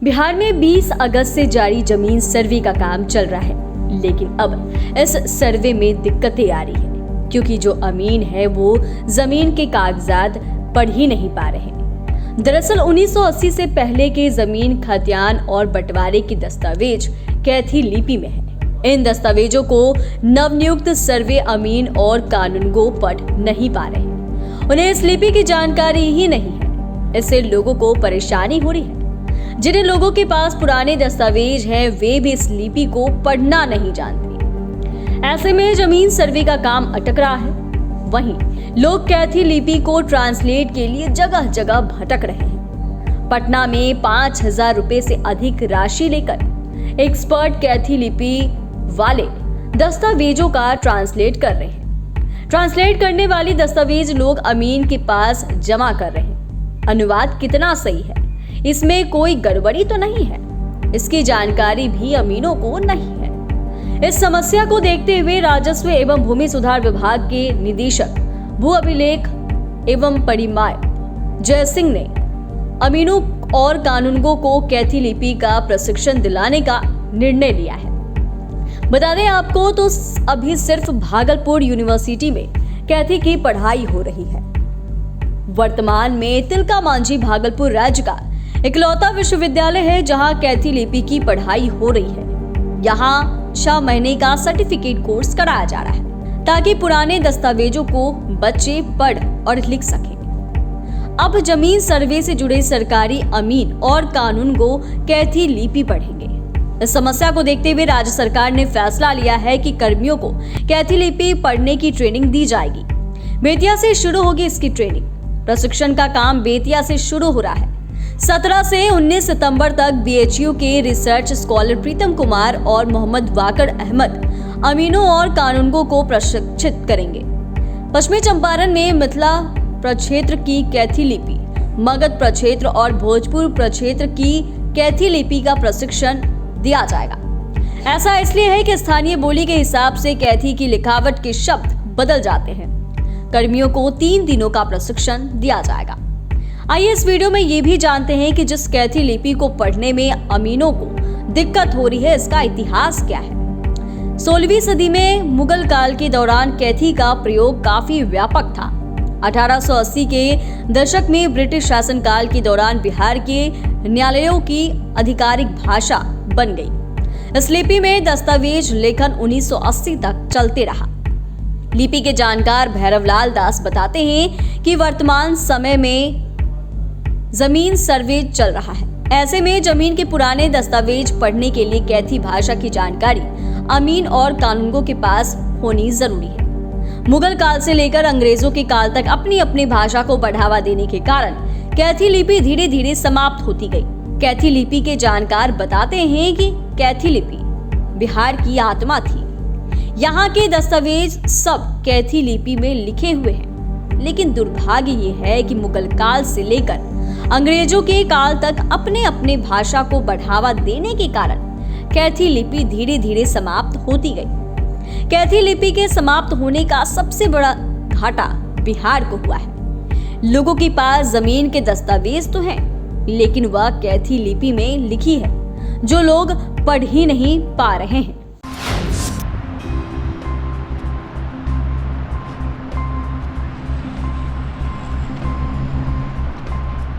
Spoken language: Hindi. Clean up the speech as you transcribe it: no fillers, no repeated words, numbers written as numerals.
बिहार में 20 अगस्त से जारी जमीन सर्वे का काम चल रहा है, लेकिन अब इस सर्वे में दिक्कतें आ रही है क्योंकि जो अमीन है वो जमीन के कागजात पढ़ ही नहीं पा रहे हैं। दरअसल 1980 से पहले के जमीन खतियान और बंटवारे की दस्तावेज कैथी लिपि में है। इन दस्तावेजों को नवनियुक्त सर्वे अमीन और कानूनगो पढ़ नहीं पा रहे हैं। उन्हें इस लिपि की जानकारी ही नहीं है। इससे लोगों को परेशानी हो रही है। जिन लोगों के पास पुराने दस्तावेज हैं वे भी इस लिपि को पढ़ना नहीं जानते। ऐसे में जमीन सर्वे का काम अटक रहा है। वहीं लोग कैथी लिपि को ट्रांसलेट के लिए जगह जगह भटक रहे हैं। पटना में 5,000 रुपए से अधिक राशि लेकर एक्सपर्ट कैथी लिपि वाले दस्तावेजों का ट्रांसलेट कर रहे हैं। ट्रांसलेट करने वाली दस्तावेज लोग अमीन के पास जमा कर रहे हैं। अनुवाद कितना सही है, इसमें कोई गड़बड़ी तो नहीं है, इसकी जानकारी भी अमीनों को नहीं है। इस समस्या को देखते हुए राजस्व एवं भूमि सुधार विभाग के निदेशक भू अभिलेख एवं परिमाय जय सिंह ने अमीनों और कानूनगो को कैथी लिपि का प्रशिक्षण दिलाने का निर्णय लिया है। बता दें आपको तो अभी सिर्फ भागलपुर यूनिवर्सिटी में कैथी की पढ़ाई हो रही है। वर्तमान में तिलका मांझी भागलपुर राज्य का इकलौता विश्वविद्यालय है जहां कैथी लिपि की पढ़ाई हो रही है। यहाँ 6 महीने का सर्टिफिकेट कोर्स कराया जा रहा है ताकि पुराने दस्तावेजों को बच्चे पढ़ और लिख सकें। अब जमीन सर्वे से जुड़े सरकारी अमीन और कानूनगो कैथी लिपि पढ़ेंगे। इस समस्या को देखते हुए राज्य सरकार ने फैसला लिया है कि कर्मियों को कैथी लिपि पढ़ने की ट्रेनिंग दी जाएगी। बेतिया से शुरू होगी इसकी ट्रेनिंग। प्रशिक्षण का काम बेतिया से शुरू हो रहा है। 17 से 19 सितंबर तक बीएचयू के रिसर्च स्कॉलर प्रीतम कुमार और मोहम्मद वाकर अहमद अमीनों और कानूनगो को प्रशिक्षित करेंगे। पश्चिमी चंपारण में मिथिला प्रक्षेत्र की कैथी लिपि, मगध प्रक्षेत्र और भोजपुर प्रक्षेत्र की कैथी लिपि का प्रशिक्षण दिया जाएगा। ऐसा इसलिए है कि स्थानीय बोली के हिसाब से कैथी की लिखावट के शब्द बदल जाते हैं। कर्मियों को 3 दिनों का प्रशिक्षण दिया जाएगा। आइए इस वीडियो में ये भी जानते हैं कि जिस कैथी लिपि को पढ़ने में अमीनों को दिक्कत हो रही है, इसका इतिहास क्या है। 16वीं सदी में मुगल काल के दौरान कैथी का प्रयोग काफी व्यापक था। 1880 के दशक में ब्रिटिश शासनकाल के दौरान बिहार के न्यायालयों की आधिकारिक भाषा बन गई। इस लिपि में दस्तावेज लेखन 1980 तक चलते रहा। लिपि के जानकार भैरवलाल दास बताते हैं कि वर्तमान समय में जमीन सर्वे चल रहा है। ऐसे में जमीन के पुराने दस्तावेज पढ़ने के लिए कैथी भाषा की जानकारी अमीन और कानूनगो के पास होनी जरूरी है। मुगल काल से लेकर अंग्रेजों के काल तक अपनी अपनी भाषा को बढ़ावा देने के कारण कैथी लिपि धीरे धीरे समाप्त होती गई। कैथी लिपि के जानकार बताते हैं कि कैथी लिपि बिहार की आत्मा थी। यहाँ के दस्तावेज सब कैथी लिपि में लिखे हुए हैं, लेकिन दुर्भाग्य ये है कि मुगल काल से लेकर अंग्रेजों के काल तक अपने अपने भाषा को बढ़ावा देने के कारण कैथी लिपि धीरे धीरे समाप्त होती गई। कैथी लिपि के समाप्त होने का सबसे बड़ा घाटा बिहार को हुआ है। लोगों के पास जमीन के दस्तावेज तो हैं, लेकिन वह कैथी लिपि में लिखी है जो लोग पढ़ ही नहीं पा रहे हैं।